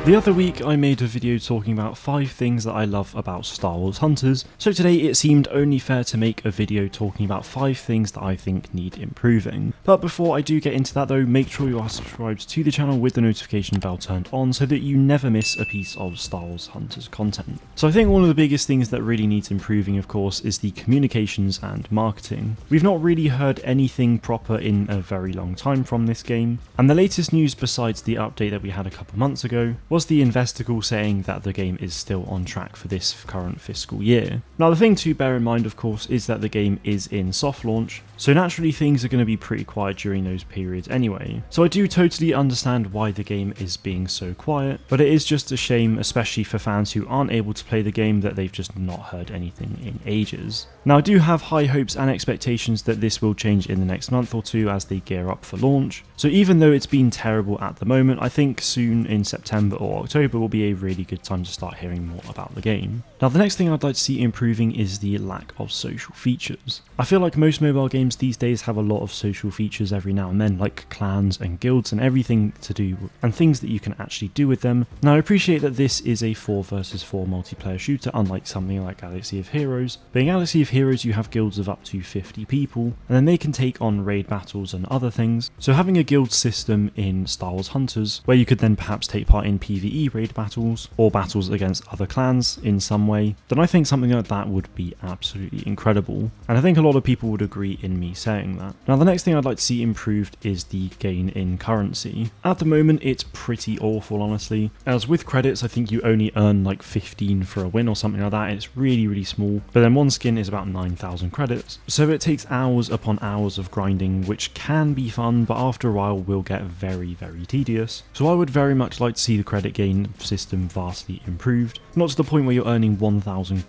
The other week I made a video talking about 5 things that I love about Star Wars Hunters, so today it seemed only fair to make a video talking about 5 things that I think need improving. But before I do get into that though, make sure you are subscribed to the channel with the notification bell turned on so that you never miss a piece of Star Wars Hunters content. So I think one of the biggest things that really needs improving, of course, is the communications and marketing. We've not really heard anything proper in a very long time from this game, and the latest news besides the update that we had a couple months ago was the investor call saying that the game is still on track for this current fiscal year. Now the thing to bear in mind, of course, is that the game is in soft launch, so naturally things are going to be pretty quiet during those periods anyway. So I do totally understand why the game is being so quiet, but it is just a shame, especially for fans who aren't able to play the game, that they've just not heard anything in ages. Now I do have high hopes and expectations that this will change in the next month or two as they gear up for launch. So even though it's been terrible at the moment, I think soon in September or October will be a really good time to start hearing more about the game. Now the next thing I'd like to see improving is the lack of social features. I feel like most mobile games these days have a lot of social features every now and then, like clans and guilds and everything to do and things that you can actually do with them. Now I appreciate that this is a 4 versus 4 multiplayer shooter, unlike something like Galaxy of Heroes, but in Galaxy of Heroes you have guilds of up to 50 people and then they can take on raid battles and other things. So having a guild system in Star Wars Hunters where you could then perhaps take part in PvE raid battles or battles against other clans in some way, then I think something like that would be absolutely incredible, and I think a lot of people would agree in me saying that. Now the next thing I'd like to see improved is the gain in currency. At the moment it's pretty awful, honestly, as with credits I think you only earn like 15 for a win or something like that. It's really small, but then one skin is about 9,000 credits, so it takes hours upon hours of grinding, which can be fun but after a while will get very tedious. So I would very much like to see the credit gain system vastly improved, not to the point where you're earning 1,000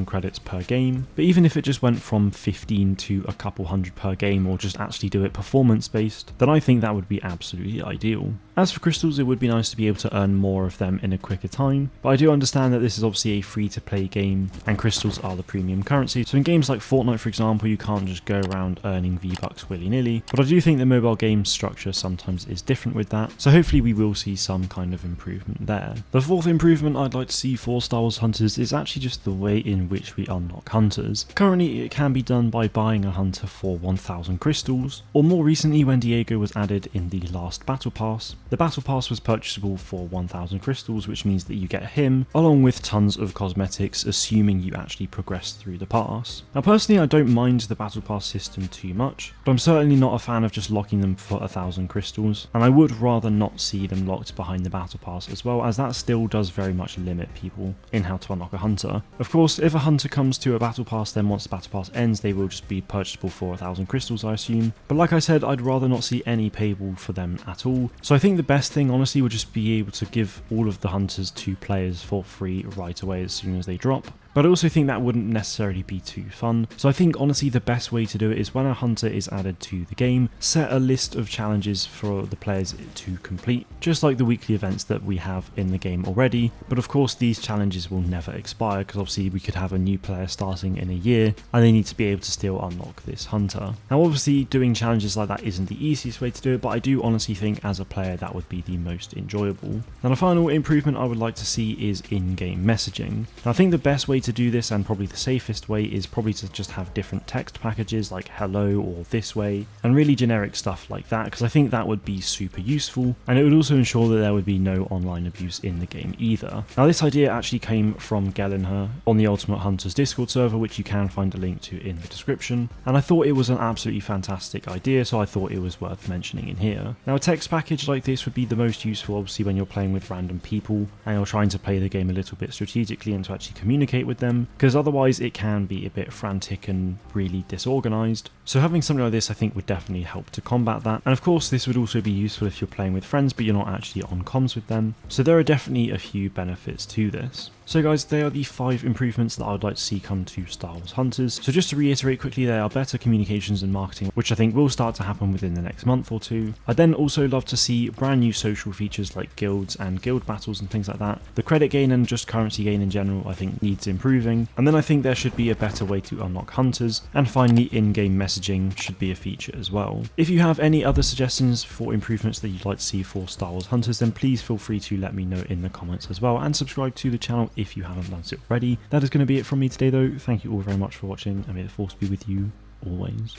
credits per game, but even if it just went from 15 to a couple hundred per game, or just actually do it performance based, then I think that would be absolutely ideal. As for crystals, it would be nice to be able to earn more of them in a quicker time, but I do understand that this is obviously a free to play game and crystals are the premium currency, so in games like Fortnite for example you can't just go around earning V-Bucks willy-nilly, but I do think the mobile game structure sometimes is different with that, so hopefully we will see some kind of improvement there. The fourth improvement I'd like to see for Star Wars Hunters is actually just the way in which we unlock hunters. Currently it can be done by buying a hunter for 1,000 crystals, or more recently when Diego was added in the last battle pass. The battle pass was purchasable for 1,000 crystals, which means that you get him along with tons of cosmetics, assuming you actually progress through the pass. Now personally I don't mind the battle pass system too much, but I'm certainly not a fan of just locking them for 1,000 crystals, and I would rather not see them locked behind the battle pass as well, as that still does very much limit people in how to unlock a hunter. Of course, if a hunter comes to a battle pass, then once the battle pass ends they will just be purchasable for 1,000 crystals I assume, but like I said, I'd rather not see any payable for them at all. So I think the best thing honestly would just be able to give all of the hunters to players for free right away as soon as they drop. But I also think that wouldn't necessarily be too fun, so I think honestly the best way to do it is when a hunter is added to the game, set a list of challenges for the players to complete, just like the weekly events that we have in the game already, but of course these challenges will never expire because obviously we could have a new player starting in a year and they need to be able to still unlock this hunter. Now obviously doing challenges like that isn't the easiest way to do it, but I do honestly think as a player that would be the most enjoyable. Now the final improvement I would like to see is in-game messaging. Now I think the best way to do this, and probably the safest way, is probably to just have different text packages like hello or this way and really generic stuff like that, because I think that would be super useful and it would also ensure that there would be no online abuse in the game either. Now this idea actually came from Gellenher on the Ultimate Hunters Discord server, which you can find a link to in the description, and I thought it was an absolutely fantastic idea, so I thought it was worth mentioning in here. Now a text package like this would be the most useful obviously when you're playing with random people and you're trying to play the game a little bit strategically and to actually communicate with them, because otherwise it can be a bit frantic and really disorganized. So having something like this I think would definitely help to combat that, and of course this would also be useful if you're playing with friends but you're not actually on comms with them, so there are definitely a few benefits to this. So guys, they are the 5 improvements that I would like to see come to Star Wars Hunters. So just to reiterate quickly, they are better communications and marketing, which I think will start to happen within the next month or two. I'd then also love to see brand new social features like guilds and guild battles and things like that. The credit gain and just currency gain in general I think needs improving. And then I think there should be a better way to unlock hunters. And finally, in-game messaging should be a feature as well. If you have any other suggestions for improvements that you'd like to see for Star Wars Hunters, then please feel free to let me know in the comments as well, and subscribe to the channel if you haven't done so already. That is going to be it from me today though. Thank you all very much for watching, and may the force be with you always.